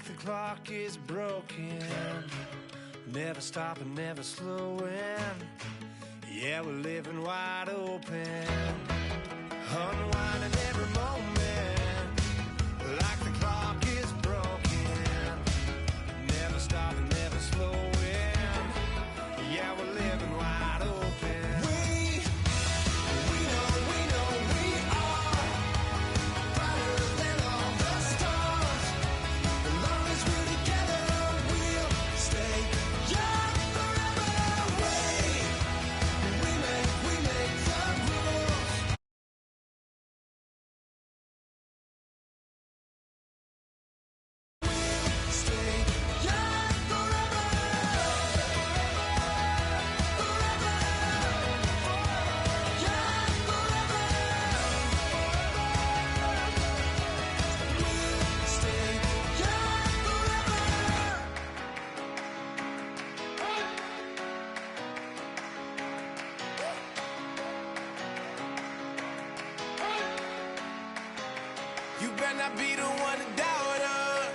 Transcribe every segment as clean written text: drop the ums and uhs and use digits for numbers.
the clock is broken, never stopping, never slowing. Yeah, we're living wide open, unwinding every moment, like the clock is broken, never stopping, never slowing. Yeah, we're living wide open. We know we are brighter than all the stars. As long as we're together, we'll stay young forever. We make the rules. We'll stay young forever. Forever. Young forever. We'll stay young forever. You better not be the one to doubt us,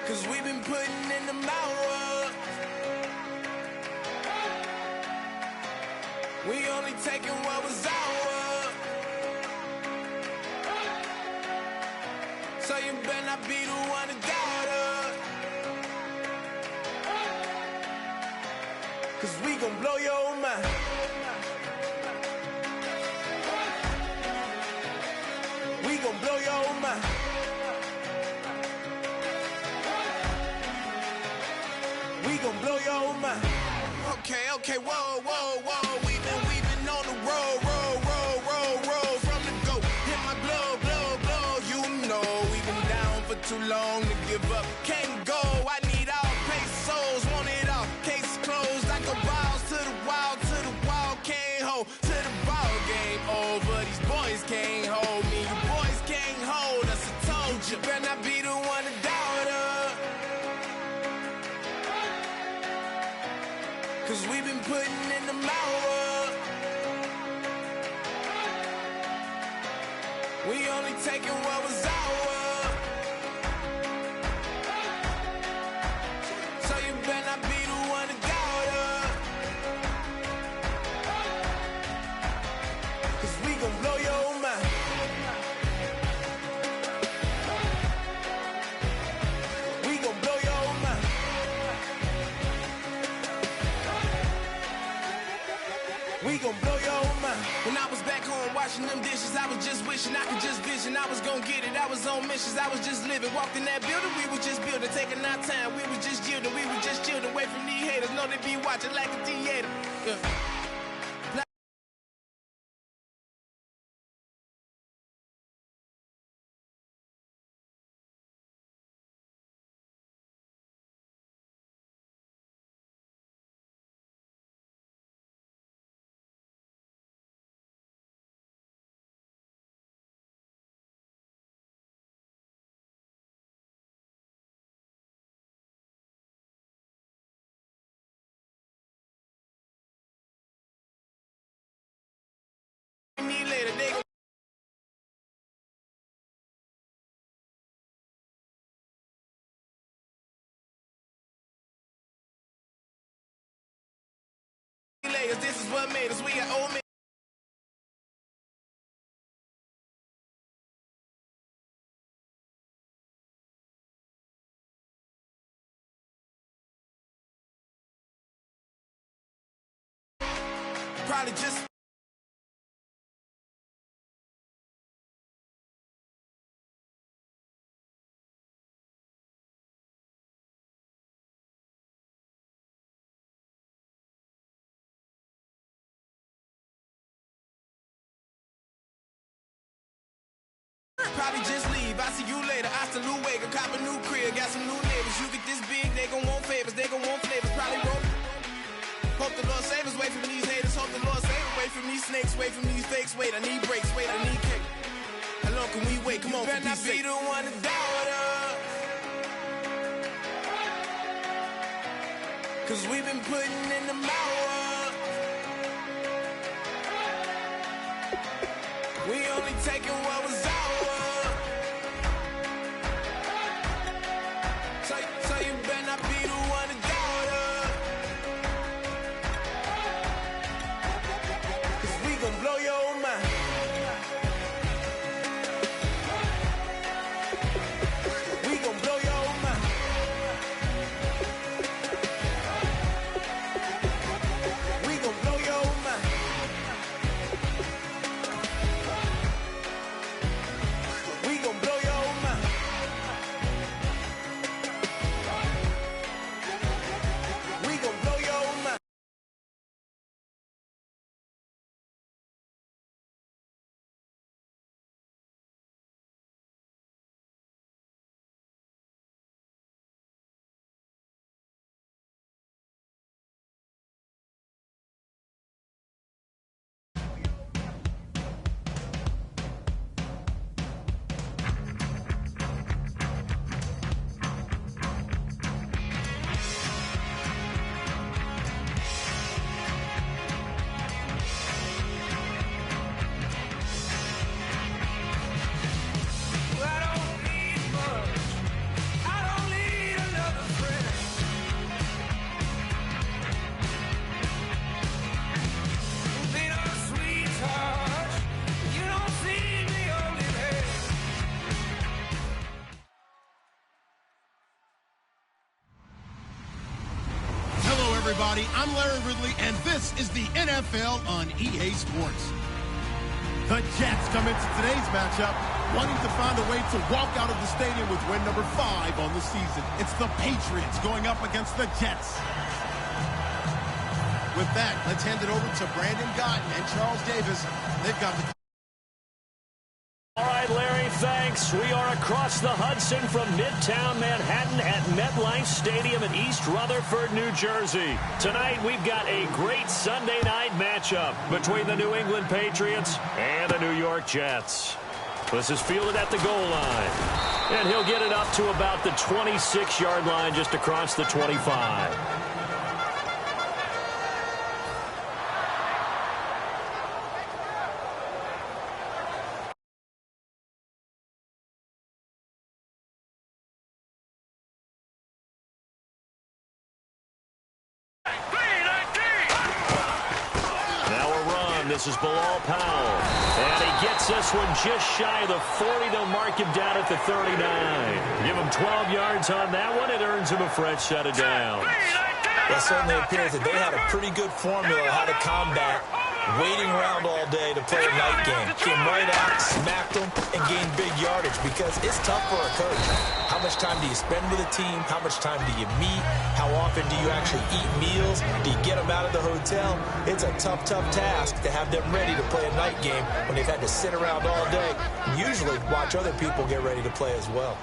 'cause we've been putting in the hours. We only taking what was ours. So you better not be the one to doubt us, 'cause we gon' blow your mind. We gon' blow your mind. We gon' blow your mind. Okay, whoa. We've been on the road from the go. Hit my blow. You know we've been down for too long to give up. Can't go. I need all pesos, want it all. Case closed. I go balls to the wall. Can't hold to the ball game over. These boys can't hold me. You boys can't hold us. I told you. Better not be the one to doubt us, 'cause we've been putting in the hours. We only taking what was ours. So you better not be the one to doubt us, 'cause we gon' blow your mind. We gon' blow your mind. We gon' blow your mind. When I was back home washing them dishes, I was just wishing I could just vision. I was gon' get it, I was on missions, I was just living. Walked in that building, we were just building, taking our time. We was just yielding, we were just chilling. Away from these haters, know they be watching like a theater. Yeah. Me later, they gon' layers. This is what made us. We got old men. Probably just leave. I see you later. Hasta luego. Cop a new crib. Got some new neighbors. You get this big, they gon' want favors. They gon' want flavors. Probably roll. Hope the Lord save us. Wait from these haters. Hope the Lord save us. Wait from these snakes. Wait from these fakes. Wait, I need breaks. Wait, I need cake. How long can we wait? Come on, better not be the one to doubt us, 'cause we've been putting in the hours. We only taking what was ours. everybody. I'm Larry Ridley, and this is the NFL on EA Sports. The Jets come into today's matchup wanting to find a way to walk out of the stadium with win number 5 on the season. It's the Patriots going up against the Jets. With that, let's hand it over to Brandon Gotton and Charles Davis. They've got the... All right, Larry, thanks. We are across the Hudson from Midtown Manhattan at MetLife Stadium in East Rutherford, New Jersey. Tonight, we've got a great Sunday night matchup between the New England Patriots and the New York Jets. This is fielded at the goal line, and he'll get it up to about the 26-yard line just across the 25. This is Bilal Powell, and he gets this one just shy of the 40. They'll mark him down at the 39. Give him 12 yards on that one. It earns him a fresh set of downs. It certainly appears that they had a pretty good formula how to combat waiting around all day to play a night game. Came right out, smacked them, and gained big yardage because it's tough for a coach. How much time do you spend with a team? How much time do you meet? How often do you actually eat meals? Do you get them out of the hotel? It's a tough, tough task to have them ready to play a night game when they've had to sit around all day and usually watch other people get ready to play as well.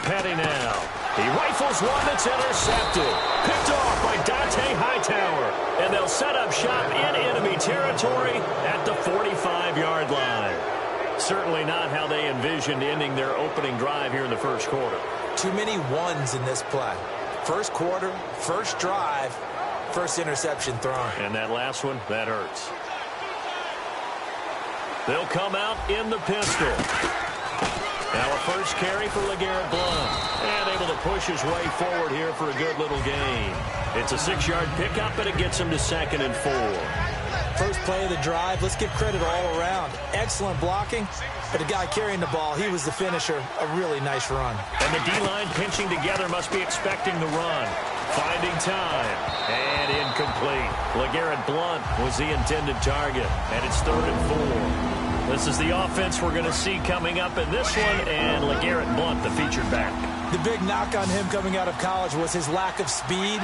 Petty now. He rifles one that's intercepted. Picked off by Dante Hightower. And they'll set up shop in enemy territory at the 45-yard line. Certainly not how they envisioned ending their opening drive here in the first quarter. Too many ones in this play. First quarter, first drive, first interception thrown. And that last one, that hurts. They'll come out in the pistol. Now a first carry for LeGarrette Blount. And able to push his way forward here for a good little gain. It's a 6-yard pickup, and it gets him to 2nd and 4. First play of the drive, let's give credit all around. Excellent blocking, but the guy carrying the ball, he was the finisher. A really nice run. And the D-line pinching together must be expecting the run. Finding time. And incomplete. LeGarrette Blount was the intended target. And it's 3rd and 4. This is the offense we're going to see coming up in this one, and LeGarrette Blount, the featured back. The big knock on him coming out of college was his lack of speed,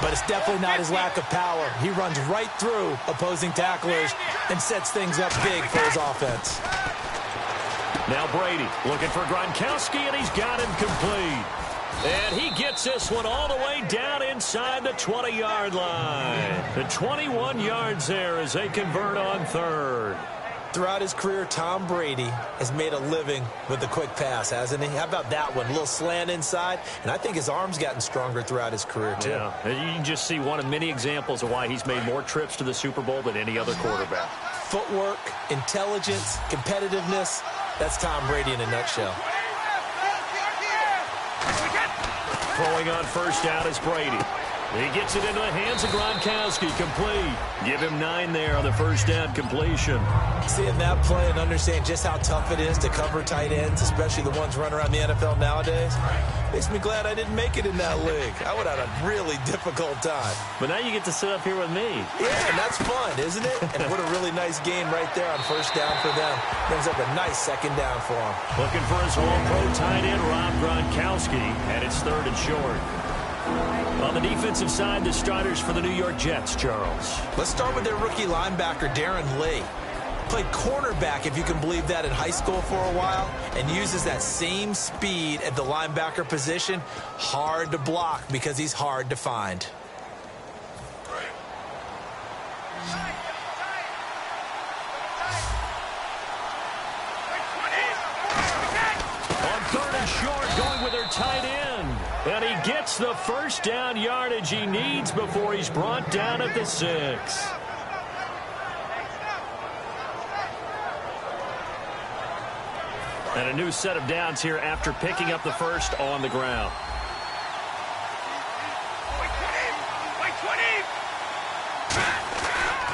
but it's definitely not his lack of power. He runs right through opposing tacklers and sets things up big for his offense. Now Brady looking for Gronkowski, and he's got him complete. And he gets this one all the way down inside the 20-yard line. The 21 yards there as they convert on 3rd. Throughout his career, Tom Brady has made a living with the quick pass, hasn't he? How about that one? A little slant inside, and I think his arm's gotten stronger throughout his career, too. Yeah, you can just see one of many examples of why he's made more trips to the Super Bowl than any other quarterback. Footwork, intelligence, competitiveness, that's Tom Brady in a nutshell. Throwing on first down is Brady. He gets it into the hands of Gronkowski, complete. Give him 9 there on the first down completion. Seeing that play and understand just how tough it is to cover tight ends, especially the ones running around the NFL nowadays, makes me glad I didn't make it in that league. I would have had a really difficult time. But now you get to sit up here with me. Yeah, and that's fun, isn't it? And what a really nice game right there on first down for them. Brings up a nice 2nd down for him. Looking for his all-pro tight end, Rob Gronkowski, and it's 3rd and short. On the defensive side, the starters for the New York Jets, Charles. Let's start with their rookie linebacker, Darren Lee. Played cornerback, if you can believe that, in high school for a while, and uses that same speed at the linebacker position. Hard to block because he's hard to find. On 3rd and short, going with their tight end. And he gets the first down yardage he needs before he's brought down at the 6. And a new set of downs here after picking up the first on the ground.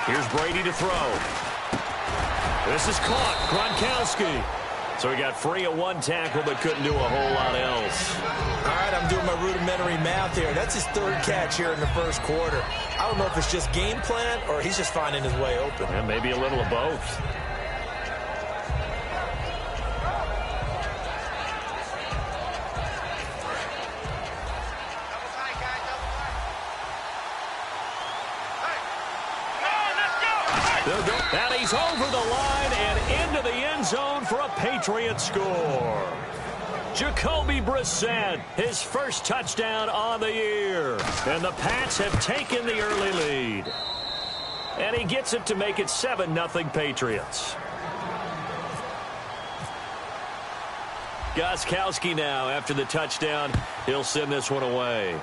Here's Brady to throw. This is caught. Gronkowski So he got free of one tackle but couldn't do a whole lot else. All right, I'm doing my rudimentary math here. That's his third catch here in the first quarter. I don't know if it's just game plan or he's just finding his way open. And maybe a little of both. And he's over the line and into the end zone for a Patriot score. Jacoby Brissett, his first touchdown on the year. And the Pats have taken the early lead. And he gets it to make it 7-0 Patriots. Gostkowski now after the touchdown. He'll send this one away.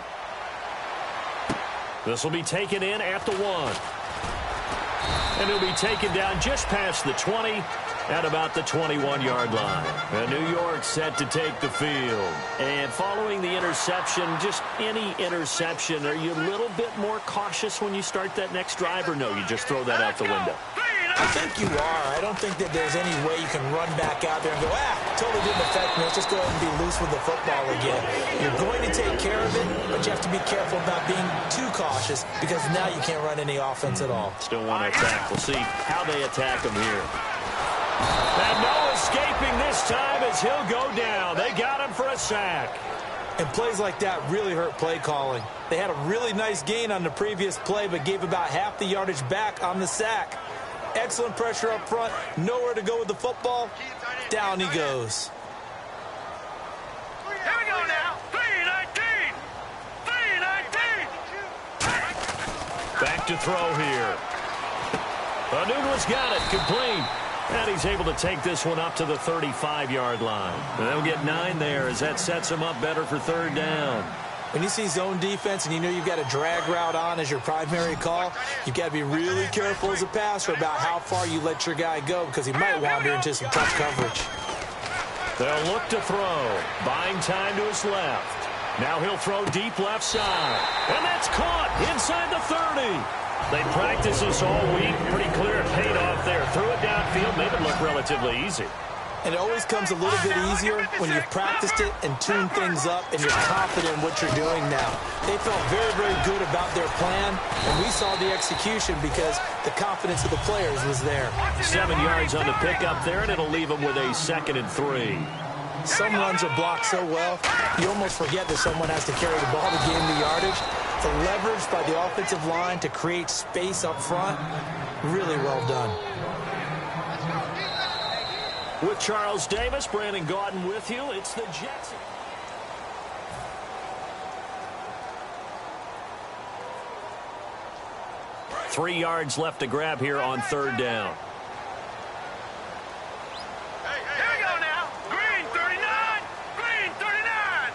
This will be taken in at the 1. And he'll be taken down just past the 20 at about the 21-yard line. And New York set to take the field. And following the interception, just any interception, are you a little bit more cautious when you start that next drive, or no, you just throw that out the window? I think you are. I don't think that there's any way you can run back out there and go, totally didn't affect me. Let's just go ahead and be loose with the football again. You're going to take care of it, but you have to be careful about being too cautious because now you can't run any offense at all. Still want to attack. We'll see how they attack him here. And no escaping this time as he'll go down. They got him for a sack. And plays like that really hurt play calling. They had a really nice gain on the previous play, but gave about half the yardage back on the sack. Excellent pressure up front. Nowhere to go with the football. Down he goes. Here we go now. 3-19. 3-19. Back to throw here. Anunwa's got it. Complete. And he's able to take this one up to the 35-yard line. And they'll get 9 there as that sets him up better for third down. When you see zone defense and you know you've got a drag route on as your primary call, you've got to be really careful as a passer about how far you let your guy go because he might wander into some tough coverage. They'll look to throw. Buying time to his left. Now he'll throw deep left side. And that's caught inside the 30. They practiced this all week. Pretty clear it paid off there. Threw it downfield, made it look relatively easy. And it always comes a little bit easier when you've practiced it and tuned things up and you're confident in what you're doing now. They felt very, very good about their plan, and we saw the execution because the confidence of the players was there. 7 yards on the pickup there, and it'll leave them with a 2nd and 3. Some runs are blocked so well, you almost forget that someone has to carry the ball to gain the yardage. The leverage by the offensive line to create space up front, really well done. With Charles Davis, Brandon Gaudin with you. It's the Jets. Three yards left to grab here on third down. Here we go now. Green 39. Green 39.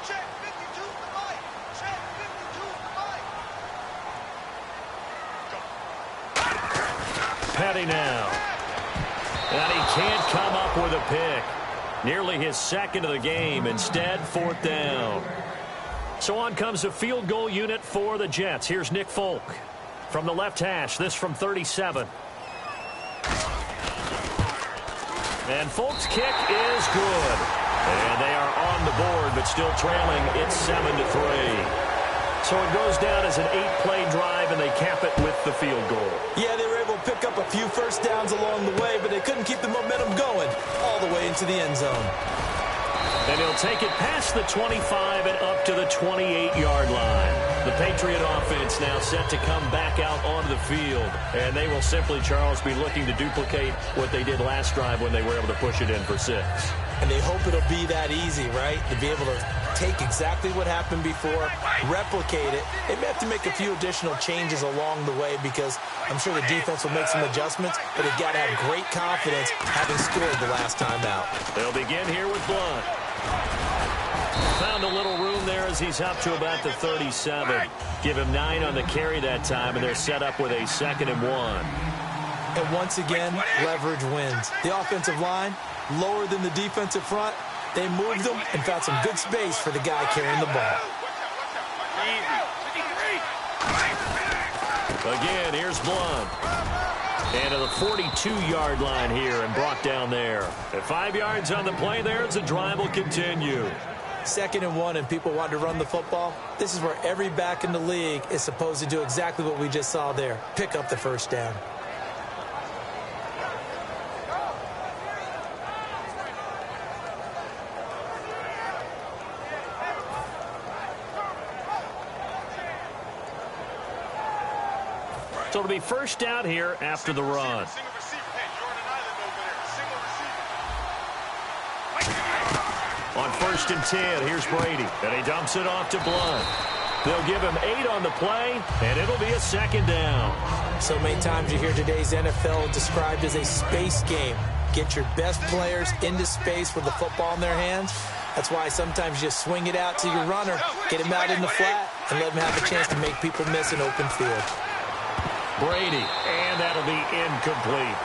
Check 52 to the right. Check 52 to the right. Petty now. And he can't come up with a pick. Nearly his 2nd of the game. Instead, 4th down. So on comes a field goal unit for the Jets. Here's Nick Folk from the left hash. This from 37. And Folk's kick is good. And they are on the board, but still trailing. It's 7-3. So it goes down as an 8-play drive, and they cap it with the field goal. Yeah, they were able to pick up a few first downs along the way, but they couldn't keep the momentum going all the way into the end zone. And he'll take it past the 25 and up to the 28-yard line. The Patriot offense now set to come back out onto the field. And they will simply, Charles, be looking to duplicate what they did last drive when they were able to push it in for 6. And they hope it'll be that easy, right? To be able to take exactly what happened before, replicate it. They may have to make a few additional changes along the way because I'm sure the defense will make some adjustments, but they've got to have great confidence having scored the last time out. They'll begin here with Blunt. Found a little room there as he's up to about the 37. Give him 9 on the carry that time, and they're set up with a 2nd and 1. And once again, leverage wins. The offensive line, lower than the defensive front. They moved them and found some good space for the guy carrying the ball. Again, here's Blunt. And to the 42-yard line here and brought down there. At 5 yards on the play there as the drive will continue. 2nd and 1 and people want to run the football. This is where every back in the league is supposed to do exactly what we just saw there. Pick up the first down. So it'll be first down here after the run. On 1st and 10, here's Brady. And he dumps it off to Blunt. They'll give him 8 on the play, and it'll be a 2nd down. So many times you hear today's NFL described as a space game. Get your best players into space with the football in their hands. That's why sometimes you swing it out to your runner, get him out in the flat, and let him have a chance to make people miss an open field. Brady, and that'll be incomplete.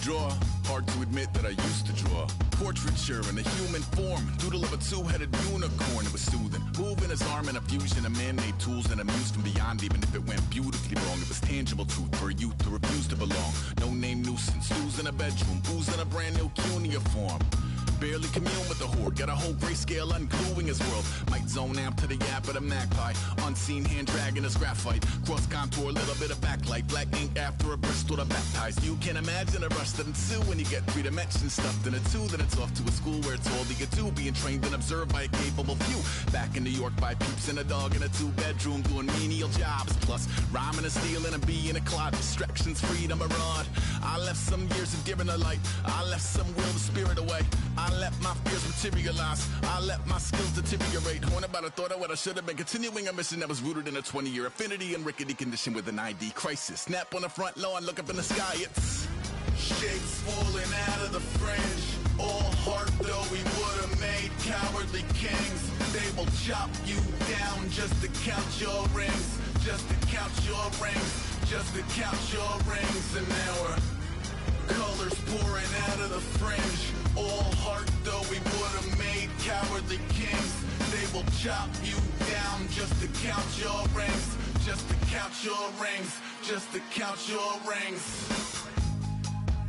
Draw. Hard to admit that I used to draw. Portraiture in a human form. Doodle of a two-headed unicorn. It was soothing. Moving his arm in a fusion of man-made tools and amused from beyond. Even if it went beautifully wrong, it was tangible truth for a youth to refuse to belong. No name nuisance. Who's in a bedroom? Who's in a brand new cuneiform? Barely commune with the horde. Got a whole grayscale ungluing his world. Might zone amp to the yap of the magpie. Unseen hand dragging his graphite. Cross contour, a little bit of backlight. Black ink after a Bristol to baptize. You can imagine a rush that ensue when you get 3 dimensions stuffed in a 2. Then it's off to a school where it's all you get to. Being trained and observed by a capable few. Back in New York by peeps and a dog in a 2-bedroom doing menial jobs. Plus rhyming and stealing and being a clod. Distractions, freedom, a rod. I left some years of giving a light. I left some will the spirit away. I let my fears materialize. I let my skills deteriorate. Horn about a thought of what I should have been. Continuing a mission that was rooted in a 20-year affinity and rickety condition with an ID crisis. Snap on the front lawn, look up in the sky. It's shapes falling out of the fringe. All heart though we would have made cowardly kings. They will chop you down just to count your rings. Just to count your rings. Just to count your rings. And now we're colors pouring out of the fringe. All heart though we would have made cowardly kings. They will chop you down just to count your rings. Just to count your rings. Just to count your rings.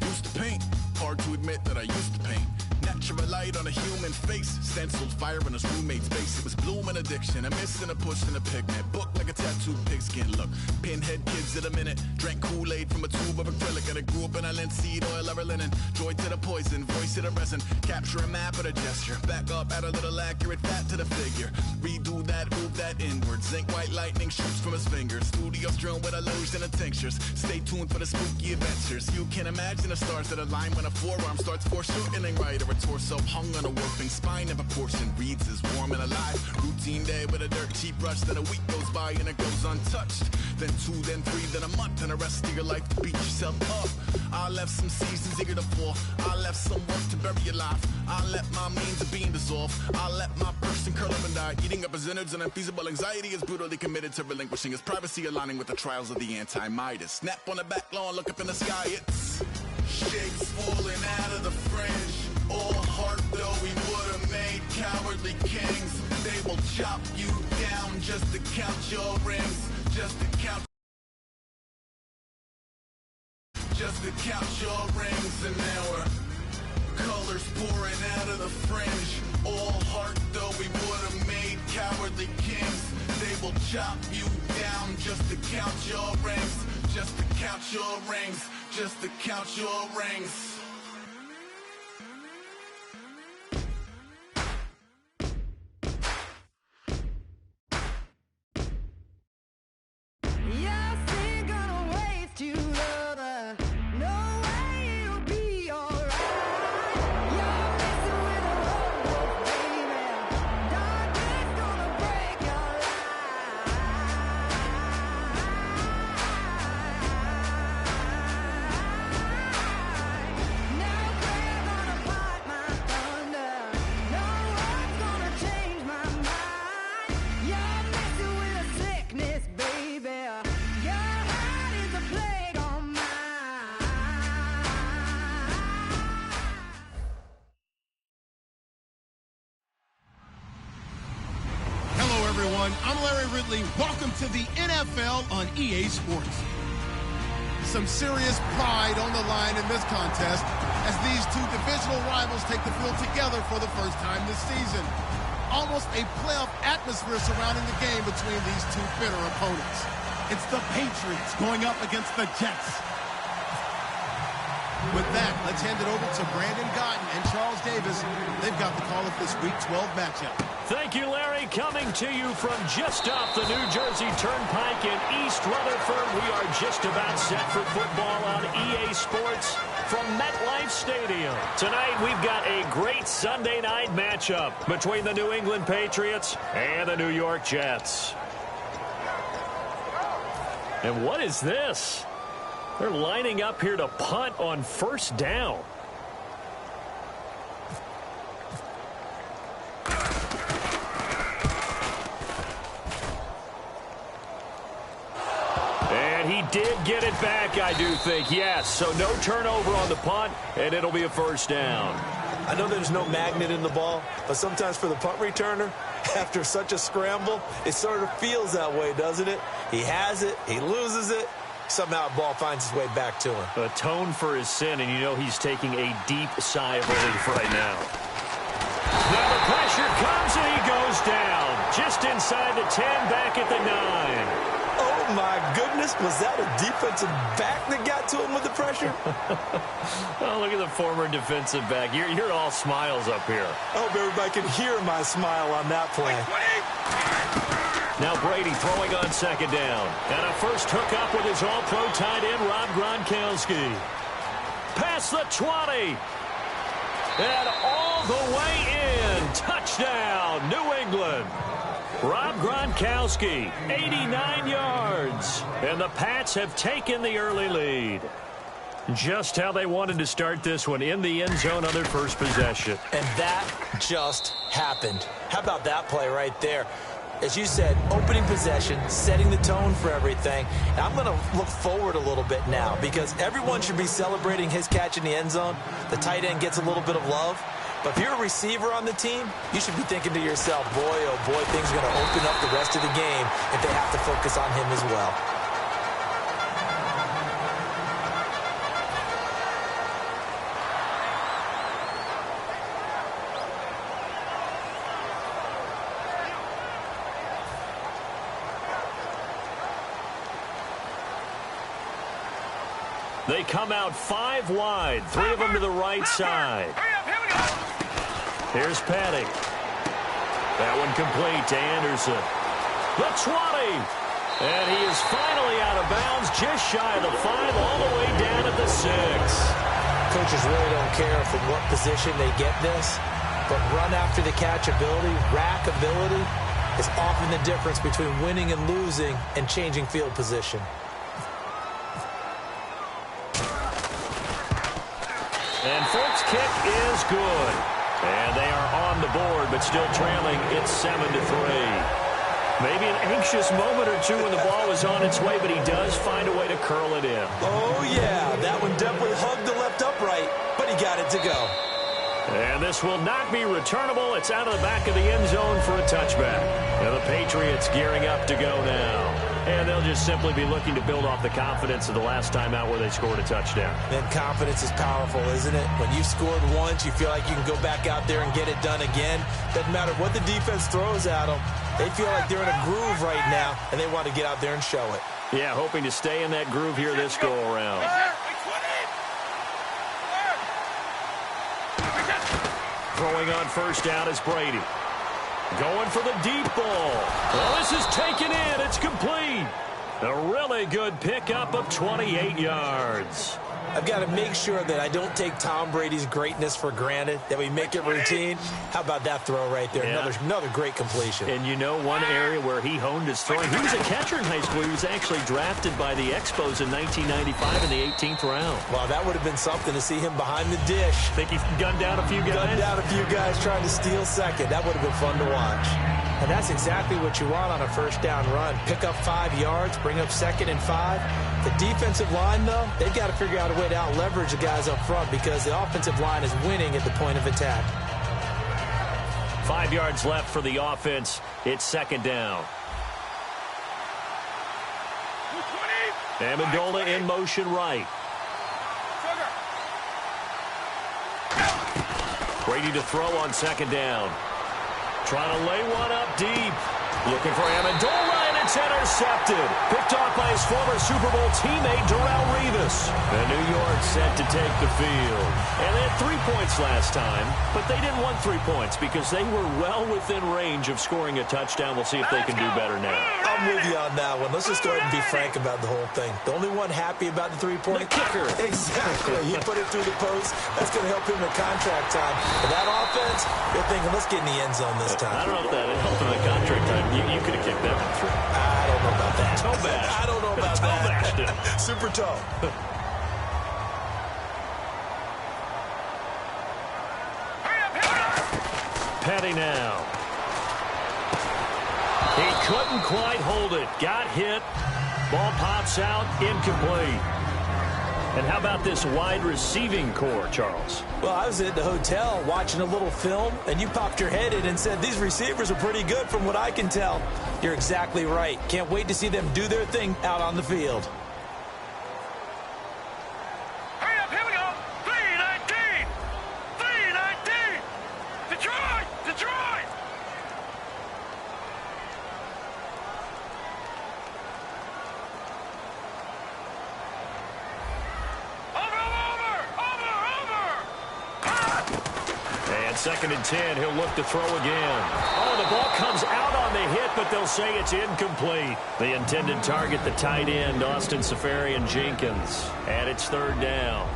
Used to paint. Hard to admit that I used to paint. Natural light on a human face. Stenciled fire in his roommate's base. It was bloom and addiction, a miss and a push and a pigment. Book like a tattooed pigskin look. Pinhead kids at a minute. Drank Kool-Aid from a tube of acrylic. And I grew up in a linseed oil or a linen. Joy to the poison, voice to the resin. Capture a map of a gesture. Back up, add a little accurate fat to the figure. Redo that, move that inward. Zinc white lightning shoots from his fingers. Studio strewn with illusion and tinctures. Stay tuned for the spooky adventures. You can imagine the stars that align when a forearm starts foreshortening right, or a torso hung on a warping spine. If a portion reads as warm and alive. Routine day with a dirt cheap rush. Then a week goes by and it goes untouched. Then 2, then 3, then a month, and the rest of your life to beat yourself up. I left some seasons eager to fall. I left some work to bury your life. I let my means of being dissolve. I let my person curl up and die. Eating up his innards and unfeasible anxiety is brutally committed to relinquishing his privacy, aligning with the trials of the anti-Midas. Snap on the back lawn, look up in the sky, it's shapes falling out of the fringe. All heart though we would've made cowardly kings. They will chop you down just to count your rings. Just to count your rings. And now we're colors pouring out of the fringe. All heart though we would've made cowardly kings. They will chop you down just to count your rings. Just to count your rings. Just to count your rings. I'm Larry Ridley. Welcome to the NFL on EA Sports. Some serious pride on the line in this contest as these two divisional rivals take the field together for the first time this season. Almost a playoff atmosphere surrounding the game between these two bitter opponents. It's the Patriots going up against the Jets. With that, let's hand it over to Brandon Gotten and Charles Davis. They've got the call of this Week 12 matchup. Thank you, Larry. Coming to you from just off the New Jersey Turnpike in East Rutherford. We are just about set for football on EA Sports from MetLife Stadium. Tonight, we've got a great Sunday night matchup between the New England Patriots and the New York Jets. And what is this? They're lining up here to punt on first down. And he did get it back, I do think, yes. So no turnover on the punt, and it'll be a first down. I know there's no magnet in the ball, but sometimes for the punt returner, after such a scramble, it sort of feels that way, doesn't it? He has it, he loses it. Somehow the ball finds its way back to him. Atone for his sin, and you know he's taking a deep sigh of relief right now. Now the pressure comes, and he goes down. Just inside the 10, back at the 9. Oh, my goodness. Was that a defensive back that got to him with the pressure? Oh, look at the former defensive back. You're all smiles up here. I hope everybody can hear my smile on that play. Now Brady throwing on second down. And a first hookup with his all-pro tight end, Rob Gronkowski. Past the 20. And all the way in. Touchdown, New England. Rob Gronkowski, 89 yards. And the Pats have taken the early lead. Just how they wanted to start this one, in the end zone on their first possession. And that just happened. How about that play right there? As you said, opening possession, setting the tone for everything. And I'm going to look forward a little bit now because everyone should be celebrating his catch in the end zone. The tight end gets a little bit of love. But if you're a receiver on the team, you should be thinking to yourself, boy, oh boy, things are going to open up the rest of the game if they have to focus on him as well. They come out 5 wide, 3 of them to the right side. Here's Petty. That one complete to Anderson. The 20. And he is finally out of bounds, just shy of the 5, all the way down at the 6. Coaches really don't care from what position they get this, but run after the catch ability, rack ability, is often the difference between winning and losing and changing field position. And Folk's kick is good. And they are on the board, but still trailing. It's 7-3. Maybe an anxious moment or two when the ball was on its way, but he does find a way to curl it in. Oh, yeah. That one definitely hugged the left upright, but he got it to go. And this will not be returnable. It's out of the back of the end zone for a touchback. And the Patriots gearing up to go now. And they'll just simply be looking to build off the confidence of the last time out where they scored a touchdown. And confidence is powerful, isn't it? When you've scored once, you feel like you can go back out there and get it done again. Doesn't matter what the defense throws at them. They feel like they're in a groove right now, and they want to get out there and show it. Yeah, hoping to stay in that groove here this go-around. Throwing on first down is Brady. Going for the deep ball. Well, this is taken in. It's complete. A really good pickup of 28 yards. I've got to make sure that I don't take Tom Brady's greatness for granted, that we make it routine. How about that throw right there? Yeah. Another great completion. And you know one area where he honed his throwing? He was a catcher in high school. He was actually drafted by the Expos in 1995 in the 18th round. Wow, that would have been something to see him behind the dish. Think he gunned down a few guys? Gunned down a few guys trying to steal second. That would have been fun to watch. And that's exactly what you want on a first down run. Pick up 5 yards, bring up 2nd and 5. The defensive line, though, they've got to figure out a way to out-leverage the guys up front because the offensive line is winning at the point of attack. 5 yards left for the offense. It's 2nd down. Amendola in motion right. Brady to throw on 2nd down. Trying to lay one up deep. Looking for Amendola, and it's intercepted. Picked off by his former Super Bowl teammate, Darrelle Revis. And New York set to take the field. And they had 3 points last time, but they didn't want 3 points because they were well within range of scoring a touchdown. We'll see if they can do better now. I'm with you on that one. Let's just go ahead and be frank about the whole thing. The only one happy about the 3-point. The kicker. Exactly. He put it through the post. That's going to help him in contract time. But that offense, they're thinking, let's get in the end zone this time. I don't know if that helped him in contract time. You could have kicked that one through. I don't know about that. Toe bash. I don't know about toe that. Bashed it. Super toe. Petty now. He couldn't quite hold it. Got hit. Ball pops out. Incomplete. And how about this wide receiving core, Charles? Well, I was at the hotel watching a little film, and you popped your head in and said, these receivers are pretty good from what I can tell. You're exactly right. Can't wait to see them do their thing out on the field. Hurry up, here we go. 3-19. 3-19. Detroit! Detroit! And 2nd and 10, he'll look to throw again. Oh, the ball comes out on the hit, but they'll say it's incomplete. The intended target, the tight end, Austin Seferian-Jenkins. And it's 3rd down.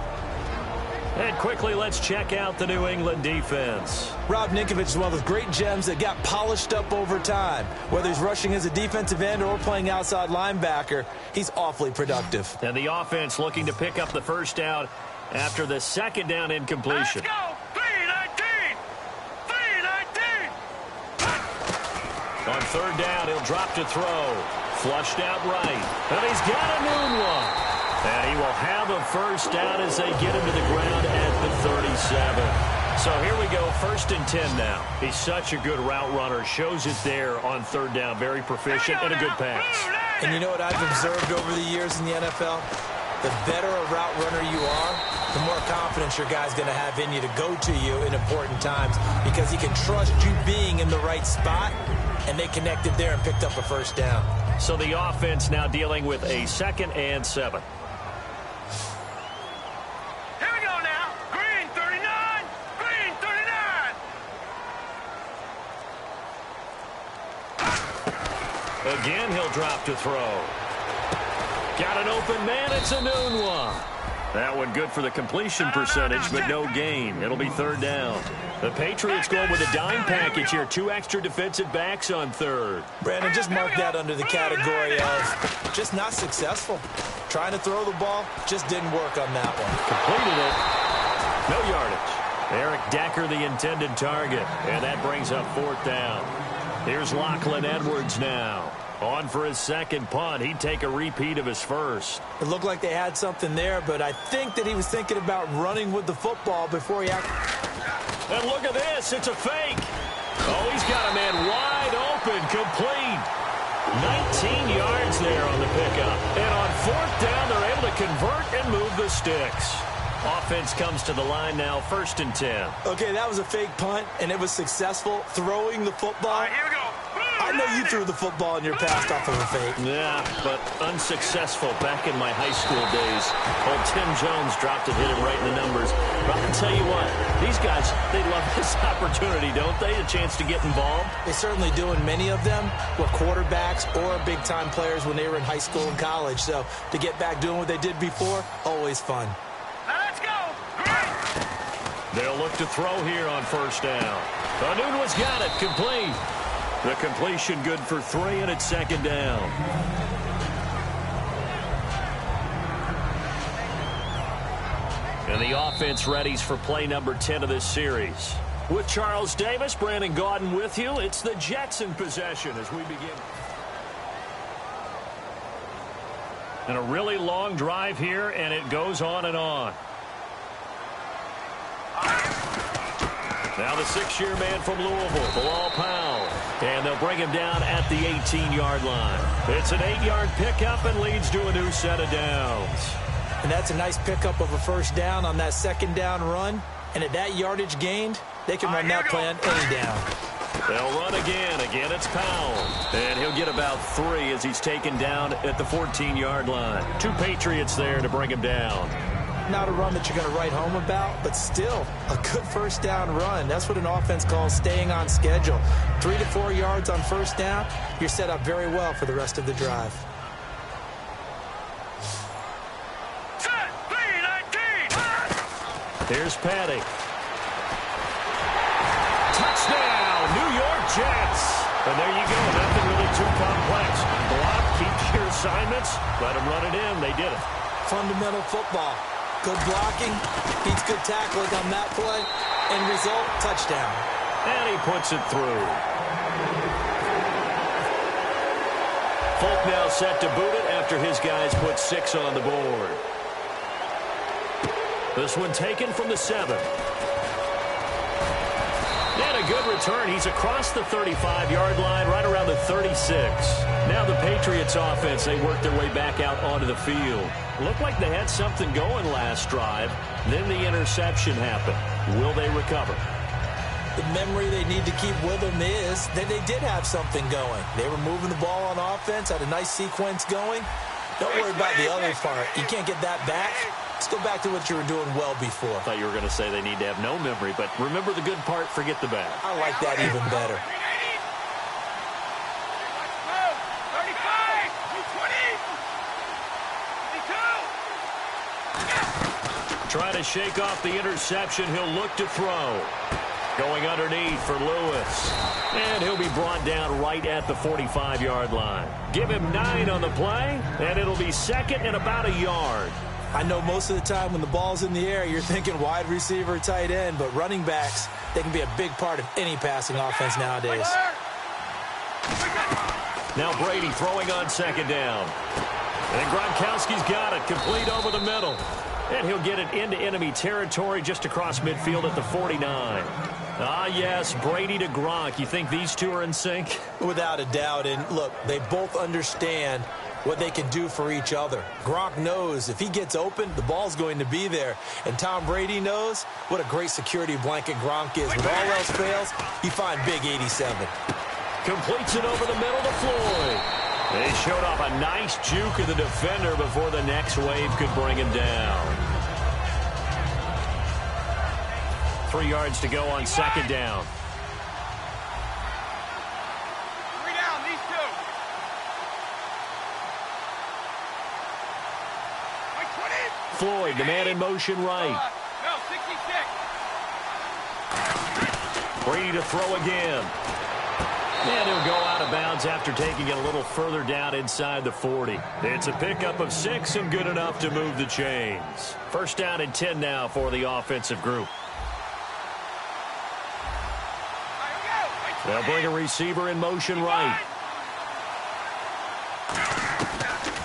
And quickly, let's check out the New England defense. Rob Ninkovich is one of those great gems that got polished up over time. Whether he's rushing as a defensive end or playing outside linebacker, he's awfully productive. And the offense looking to pick up the first down after the 2nd down incompletion. Let's go! 3-19. 3-19. On 3rd down, he'll drop to throw. Flushed out right. And he's got a noon one. And he will have a first down as they get him to the ground at the 37. So here we go, 1st and 10 now. He's such a good route runner. Shows it there on 3rd down. Very proficient and a good pass. And you know what I've observed over the years in the NFL? The better a route runner you are, the more confidence your guy's going to have in you to go to you in important times because he can trust you being in the right spot, and they connected there and picked up a first down. So the offense now dealing with a 2nd and 7. Again, he'll drop to throw. Got an open man. It's a noon one. That one good for the completion percentage, but no gain. It'll be third down. The Patriots going with a dime package here. 2 extra defensive backs on third. Brandon, just mark that under the category of just not successful. Trying to throw the ball, just didn't work on that one. Completed it. No yardage. Eric Decker, the intended target. And that brings up fourth down. Here's Lachlan Edwards now. On for his second punt. He'd take a repeat of his first. It looked like they had something there, but I think that he was thinking about running with the football before he And look at this. It's a fake. Oh, he's got a man wide open. Complete. 19 yards there on the pickup. And on fourth down, they're able to convert and move the sticks. Offense comes to the line now, 1st and 10. Okay, that was a fake punt, and it was successful throwing the football. All right, here we go. I know you threw the football in your past off of a fake. Yeah, but unsuccessful back in my high school days. Old Tim Jones dropped it, hit him right in the numbers. But I'll tell you what, these guys, they love this opportunity, don't they? A chance to get involved. They certainly do, and many of them were quarterbacks or big-time players when they were in high school and college. So to get back doing what they did before, always fun. Now let's go. Great. They'll look to throw here on first down. Anunwa's got it, complete. The completion good for 3, and it's second down. And the offense readies for play number 10 of this series. With Charles Davis, Brandon Gaudin with you. It's the Jets in possession as we begin. And a really long drive here, and it goes on and on. Now the 6-year man from Louisville, Bilal Powell. And they'll bring him down at the 18-yard line. It's an 8-yard pickup and leads to a new set of downs. And that's a nice pickup of a first down on that second down run. And at that yardage gained, they can run that play on any down. They'll run again. Again, it's Powell. And he'll get about 3 as he's taken down at the 14-yard line. 2 Patriots there to bring him down. Not a run that you're going to write home about, but still a good first down run. That's what an offense calls staying on schedule. 3 to 4 yards on first down, you're set up very well for the rest of the drive. Set. 3-19. Here's Patty. Touchdown, New York Jets. And there you go. Nothing really too complex. Block, keep your assignments. Let them run it in. They did it. Fundamental football. Good blocking, beats good tackling on that play. End result, touchdown. And he puts it through. Folk now set to boot it after his guys put 6 on the board. This one taken from the 7. And a good return. He's across the 35-yard line, right around the 36. Now the Patriots offense, they work their way back out onto the field. Looked like they had something going last drive. Then the interception happened. Will they recover? The memory they need to keep with them is that they did have something going. They were moving the ball on offense, had a nice sequence going. Don't worry about the other part. You can't get that back. Let's go back to what you were doing well before. I thought you were going to say they need to have no memory, but remember the good part, forget the bad. I like that even better. 35, 20, 22. Trying to shake off the interception. He'll look to throw. Going underneath for Lewis. And he'll be brought down right at the 45-yard line. Give him 9 on the play, and it'll be second and about a yard. I know most of the time when the ball's in the air, you're thinking wide receiver, tight end, but running backs, they can be a big part of any passing offense nowadays. Now Brady throwing on second down. And Gronkowski's got it, complete over the middle. And he'll get it into enemy territory just across midfield at the 49. Ah, yes, Brady to Gronk. You think these two are in sync? Without a doubt. And look, they both understand what they can do for each other. Gronk knows if he gets open, the ball's going to be there. And Tom Brady knows what a great security blanket Gronk is. When all else fails, you find big 87. Completes it over the middle to Floyd. They showed off a nice juke of the defender before the next wave could bring him down. 3 yards to go on second down. 3 down, these 2. Floyd, the man in motion right. No, 66. Brady to throw again. And he'll go out of bounds after taking it a little further down inside the 40. It's a pickup of 6 and good enough to move the chains. First down and 10 now for the offensive group. They'll bring a receiver in motion right.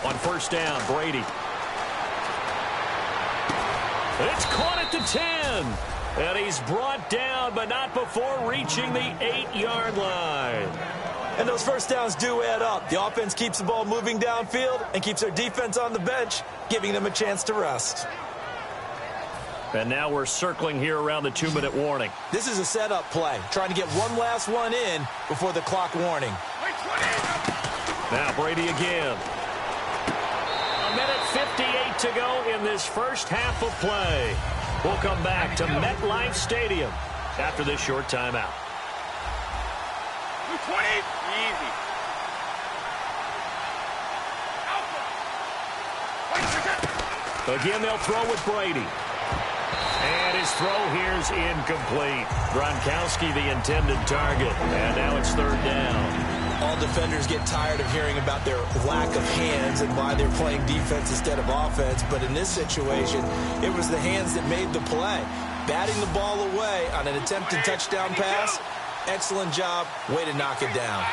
On first down, Brady. It's caught at the 10. And he's brought down, but not before reaching the 8-yard line. And those first downs do add up. The offense keeps the ball moving downfield and keeps their defense on the bench, giving them a chance to rest. And now we're circling here around the 2-minute warning. This is a setup play, trying to get one last one in before the clock warning. Now Brady again. A minute 58 to go in this first half of play. We'll come back to MetLife Stadium after this short timeout. 20. Easy. Again, they'll throw with Brady. And his throw here's incomplete. Gronkowski, the intended target. And now it's third down. All defenders get tired of hearing about their lack of hands and why they're playing defense instead of offense. But in this situation, it was the hands that made the play. Batting the ball away on an attempted touchdown pass. Excellent job. Way to knock it down.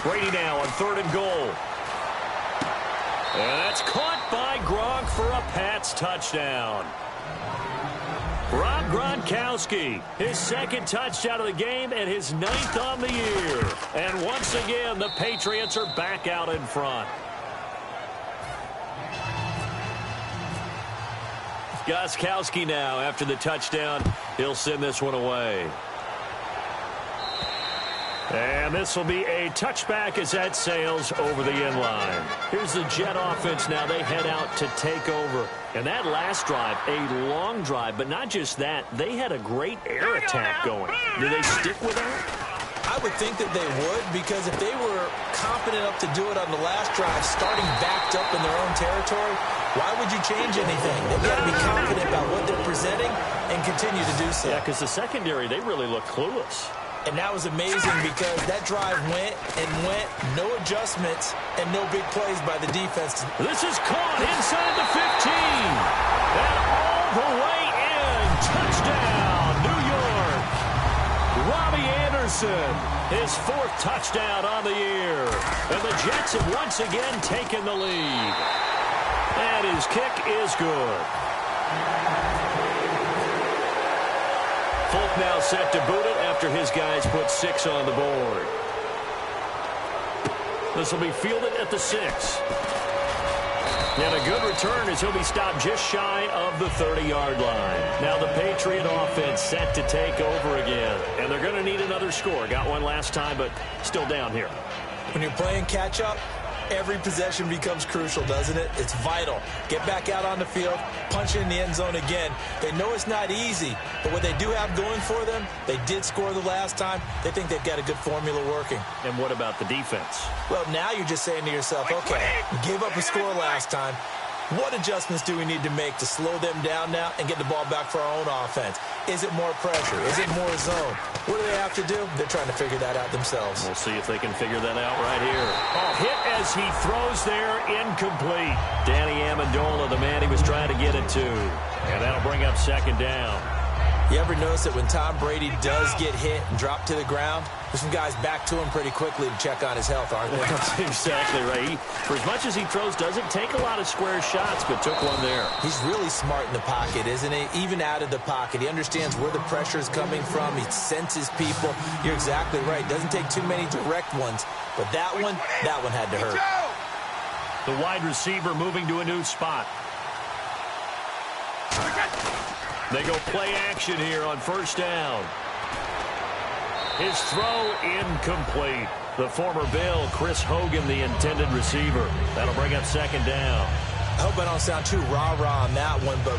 Brady now on 3rd and goal. And that's caught by Gronk for a Pats touchdown. Rob Gronkowski, his 2nd touchdown of the game and his 9th on the year. And once again, the Patriots are back out in front. Gostkowski now after the touchdown. He'll send this one away. And this will be a touchback as that sails over the end line. Here's the Jet offense now. They head out to take over. And that last drive, a long drive, but not just that. They had a great air attack going. Do they stick with that? I would think that they would, because if they were confident enough to do it on the last drive, starting backed up in their own territory, why would you change anything? They've got to be confident about what they're presenting and continue to do so. Yeah, because the secondary, they really look clueless. And that was amazing because that drive went and went, no adjustments and no big plays by the defense. This is caught inside the 15. And all the way in. Touchdown, New York. Robbie Anderson, his 4th touchdown on the year. And the Jets have once again taken the lead. And his kick is good. Folk now set to boot it after his guys put 6 on the board. This will be fielded at the 6. And a good return as he'll be stopped just shy of the 30-yard line. Now the Patriot offense set to take over again. And they're going to need another score. Got one last time, but still down here. When you're playing catch-up, every possession becomes crucial, doesn't it? It's vital. Get back out on the field, punch it in the end zone again. They know it's not easy, but what they do have going for them, they did score the last time. They think they've got a good formula working. And what about the defense? Well, now you're just saying to yourself, okay, we gave up a score last time. What adjustments do we need to make to slow them down now and get the ball back for our own offense? Is it more pressure? Is it more zone? What do they have to do? They're trying to figure that out themselves. We'll see if they can figure that out right here. Oh, hit as he throws there, incomplete. Danny Amendola, the man he was trying to get it to. And that'll bring up 2nd down. You ever notice that when Tom Brady does get hit and drop to the ground, there's some guys back to him pretty quickly to check on his health, aren't they? That's exactly right. For as much as he throws, doesn't take a lot of square shots, but took one there. He's really smart in the pocket, isn't he? Even out of the pocket. He understands where the pressure is coming from. He senses people. You're exactly right. Doesn't take too many direct ones. But that one had to hurt. The wide receiver moving to a new spot. They go play action here on first down. His throw incomplete. The former Bill, Chris Hogan, the intended receiver. That'll bring up 2nd down. I hope I don't sound too rah-rah on that one, but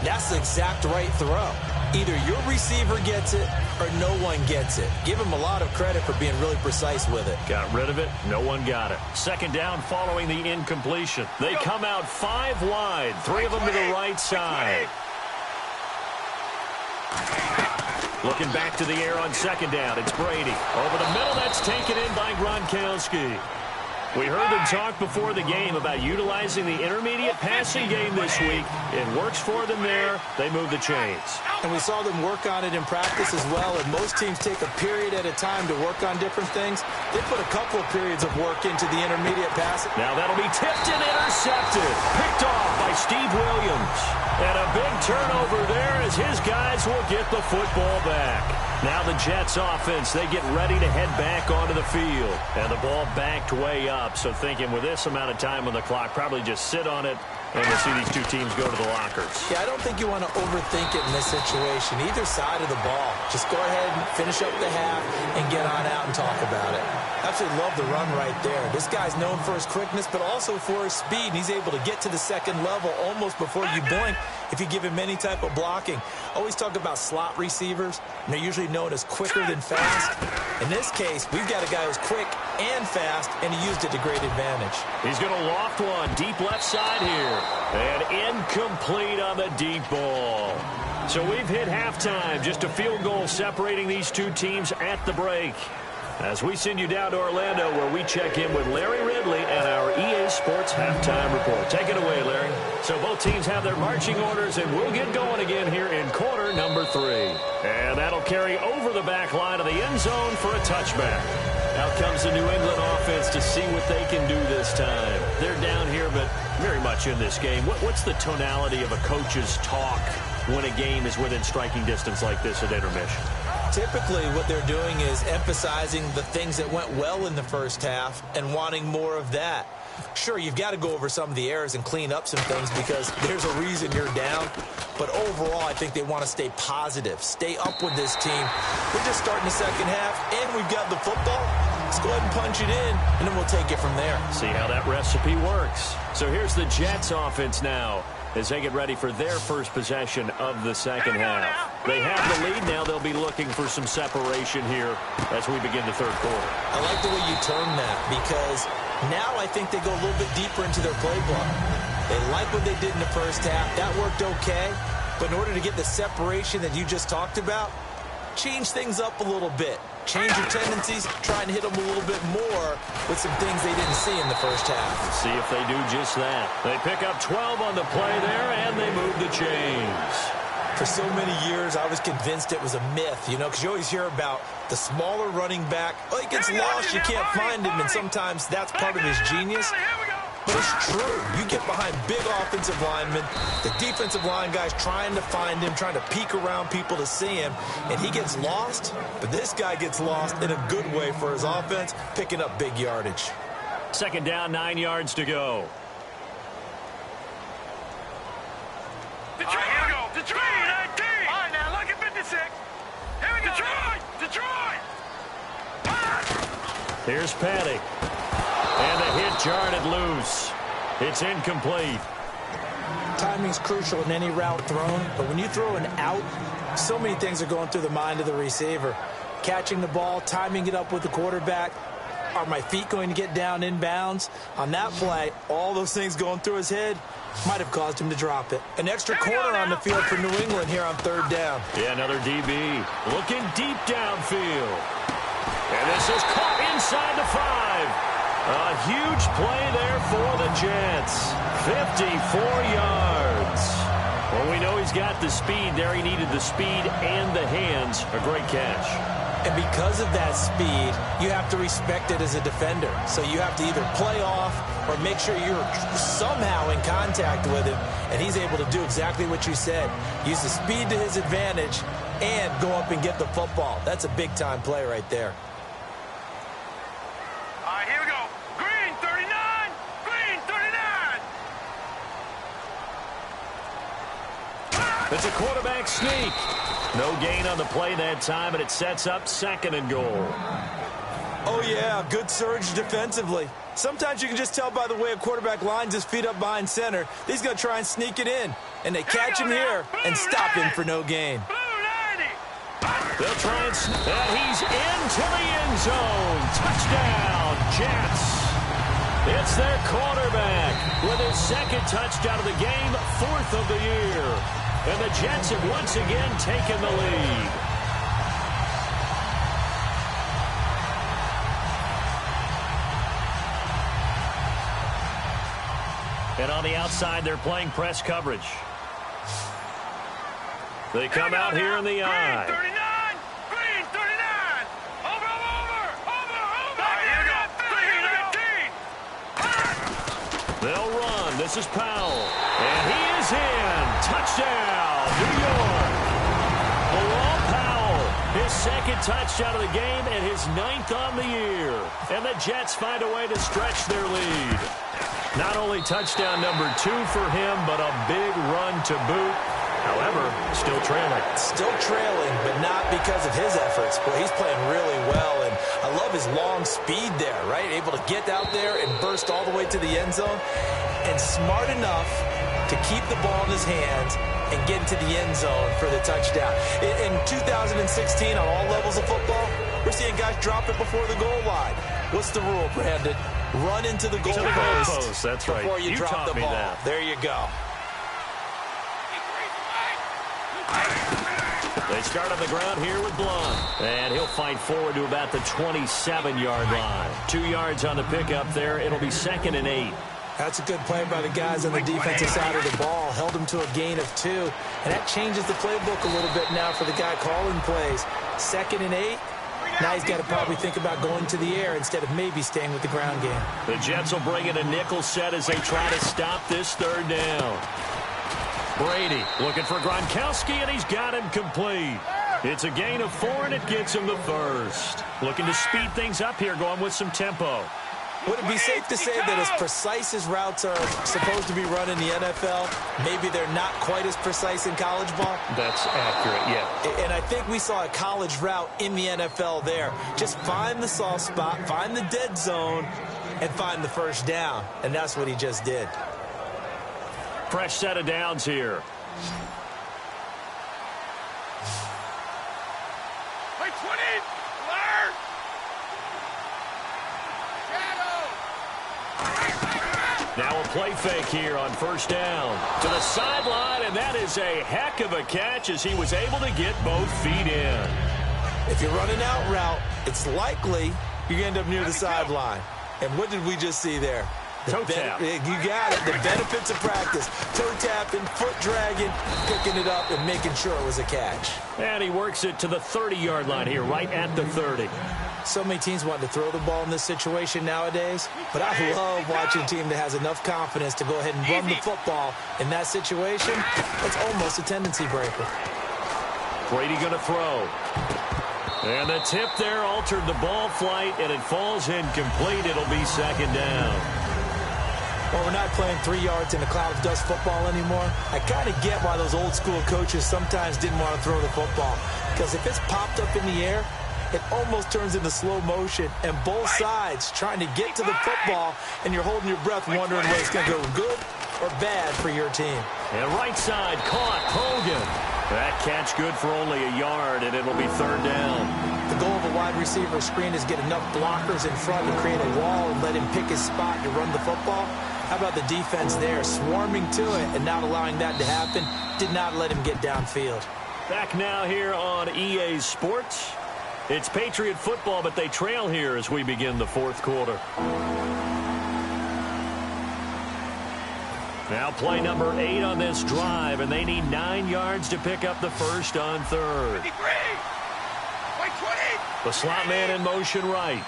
that's the exact right throw. Either your receiver gets it or no one gets it. Give him a lot of credit for being really precise with it. Got rid of it. No one got it. Second down following the incompletion. They come out 5 wide. 3 of them to the right side. Looking back to the air on second down. It's Brady. Over the middle, that's taken in by Gronkowski. We heard them talk before the game about utilizing the intermediate passing game this week. It works for them there. They move the chains. And we saw them work on it in practice as well, and most teams take a period at a time to work on different things. They put a couple of periods of work into the intermediate passing. Now that'll be tipped and intercepted. Picked off by Steve Williams. And a big turnover there as his guys will get the football back. Now the Jets offense, they get ready to head back onto the field. And the ball backed way up. So thinking with this amount of time on the clock, probably just sit on it and we'll see these two teams go to the lockers. Yeah, I don't think you want to overthink it in this situation. Either side of the ball. Just go ahead and finish up the half and get on out and talk about it. Absolutely love the run right there. This guy's known for his quickness, but also for his speed. He's able to get to the second level almost before you blink if you give him any type of blocking. Always talk about slot receivers, and they're usually known as quicker than fast. In this case, we've got a guy who's quick and fast, and he used it to great advantage. He's going to loft one deep left side here. And incomplete on the deep ball. So we've hit halftime. Just a field goal separating these two teams at the break. As we send you down to Orlando, where we check in with Larry Ridley and our EA Sports Halftime Report. Take it away, Larry. So both teams have their marching orders, and we'll get going again here in quarter number 3. And that'll carry over the back line of the end zone for a touchback. Out comes the New England offense to see what they can do this time. They're down here, but very much in this game. What's the tonality of a coach's talk when a game is within striking distance like this at intermission? Typically, what they're doing is emphasizing the things that went well in the first half and wanting more of that. Sure, you've got to go over some of the errors and clean up some things because there's a reason you're down. But overall, I think they want to stay positive, stay up with this team. We're just starting the second half, and we've got the football. Let's go ahead and punch it in, and then we'll take it from there. See how that recipe works. So here's the Jets offense now as they get ready for their first possession of the second half. They have the lead. Now they'll be looking for some separation here as we begin the third quarter. I like the way you term that because now I think they go a little bit deeper into their playbook. They like what they did in the first half. That worked okay. But in order to get the separation that you just talked about, change things up a little bit. Change your tendencies, try and hit them a little bit more with some things they didn't see in the first half. See if they do just that. They pick up 12 on the play there, and they move the chains. For so many years, I was convinced it was a myth, you know, because you always hear about the smaller running back. Oh, he gets lost, you can't find him, and sometimes that's part of his genius. But it's true. You get behind big offensive linemen, the defensive line guys trying to find him, trying to peek around people to see him, and he gets lost. But this guy gets lost in a good way for his offense, picking up big yardage. Second down, 9 yards to go. Detroit, here we go. Detroit, 19. All right, now look at 56. Here we go. Detroit. Here's Patty. And the hit jarred it loose. It's incomplete. Timing's crucial in any route thrown, but when you throw an out, so many things are going through the mind of the receiver. Catching the ball, timing it up with the quarterback. Are my feet going to get down inbounds? On that play, all those things going through his head might have caused him to drop it. An extra corner on the field for New England here on third down. Yeah, another DB looking deep downfield. And this is caught inside the 5. A huge play there for the Jets. 54 yards. Well, we know he's got the speed there. He needed the speed and the hands. A great catch. And because of that speed, you have to respect it as a defender. So you have to either play off or make sure you're somehow in contact with him. And he's able to do exactly what you said. Use the speed to his advantage and go up and get the football. That's a big-time play right there. All right, here we go. Green, 39. Green, 39. It's a quarterback sneak. No gain on the play that time, and it sets up 2nd and goal. Oh, yeah, good surge defensively. Sometimes you can just tell by the way a quarterback lines his feet up behind center. He's going to try and sneak it in. And they catch him here and stop him for no gain. Blue They'll try and he's into the end zone. Touchdown, Jets. It's their quarterback with his second touchdown of the game, 4th of the year. And the Jets have once again taken the lead. And on the outside, they're playing press coverage. They come out here in the eye. Green 39. Over. Here we go. Green 19. They'll run. This is Powell. And he is in. Touchdown, New York. Bilal Powell, his second touchdown of the game and his 9th on the year. And the Jets find a way to stretch their lead. Not only touchdown number 2 for him, but a big run to boot. However, still trailing. Still trailing, but not because of his efforts. Boy, he's playing really well, and I love his long speed there, right? Able to get out there and burst all the way to the end zone, and smart enough to keep the ball in his hands and get into the end zone for the touchdown. In 2016, on all levels of football, we're seeing guys drop it before the goal line. What's the rule, Brandon? Run into the goal post. That's right. Before you drop the ball. That. There you go. They start on the ground here with Blunt. And he'll fight forward to about the 27-yard line. 2 yards on the pickup there. It'll be 2nd and 8. That's a good play by the guys on the defensive side of the ball. Held him to a gain of 2. And that changes the playbook a little bit now for the guy calling plays. 2nd and 8. Now he's got to probably think about going to the air instead of maybe staying with the ground game. The Jets will bring in a nickel set as they try to stop this 3rd down. Brady looking for Gronkowski, and he's got him complete. It's a gain of 4, and it gets him the first. Looking to speed things up here, going with some tempo. Would it be safe to say that as precise as routes are supposed to be run in the NFL, maybe they're not quite as precise in college ball? That's accurate, yeah. And I think we saw a college route in the NFL there. Just find the soft spot, find the dead zone, and find the first down. And that's what he just did. Fresh set of downs here. Play 20. Learn. Now a play fake here on 1st down. To the sideline, and that is a heck of a catch as he was able to get both feet in. If you're running out route, it's likely you end up near the sideline. And what did we just see there? Toe tap. You got it. The benefits of practice. Toe tapping, foot dragging, picking it up, and making sure it was a catch. And he works it to the 30-yard line here, right at the 30. So many teams want to throw the ball in this situation nowadays, but I love watching a team that has enough confidence to go ahead and run the football in that situation. It's almost a tendency breaker. Brady going to throw. And the tip there altered the ball flight, and it falls incomplete. It'll be 2nd down. Well, we're not playing 3 yards in a cloud of dust football anymore. I kind of get why those old school coaches sometimes didn't want to throw the football. Because if it's popped up in the air, it almost turns into slow motion. And both sides trying to get to the football, and you're holding your breath wondering whether it's going to go good or bad for your team. And right side caught Hogan. That catch good for only a yard, and it'll be 3rd down. The goal of a wide receiver screen is get enough blockers in front to create a wall and let him pick his spot to run the football. How about the defense there, swarming to it and not allowing that to happen? Did not let him get downfield. Back now here on EA Sports. It's Patriot football, but they trail here as we begin the 4th quarter. Now play number 8 on this drive, and they need 9 yards to pick up the first on 3rd. The slot man in motion right.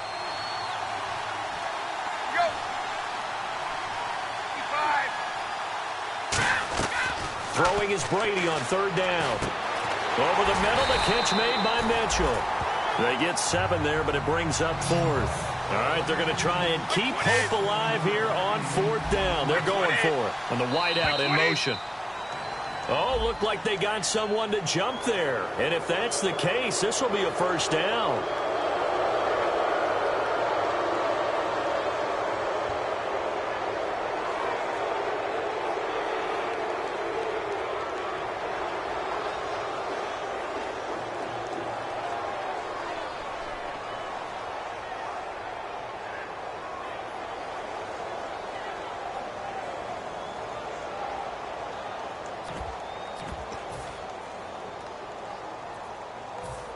Throwing is Brady on 3rd down. Over the middle, the catch made by Mitchell. They get 7 there, but it brings up 4th. All right, they're going to try and keep hope alive here on 4th down. They're going for it on the wideout in motion. Oh, looked like they got someone to jump there. And if that's the case, this will be a first down.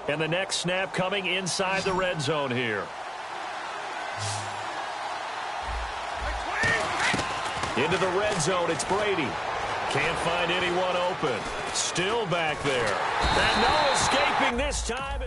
And the next snap coming inside the red zone here. Into the red zone, it's Brady. Can't find anyone open. Still back there. And no escaping this time.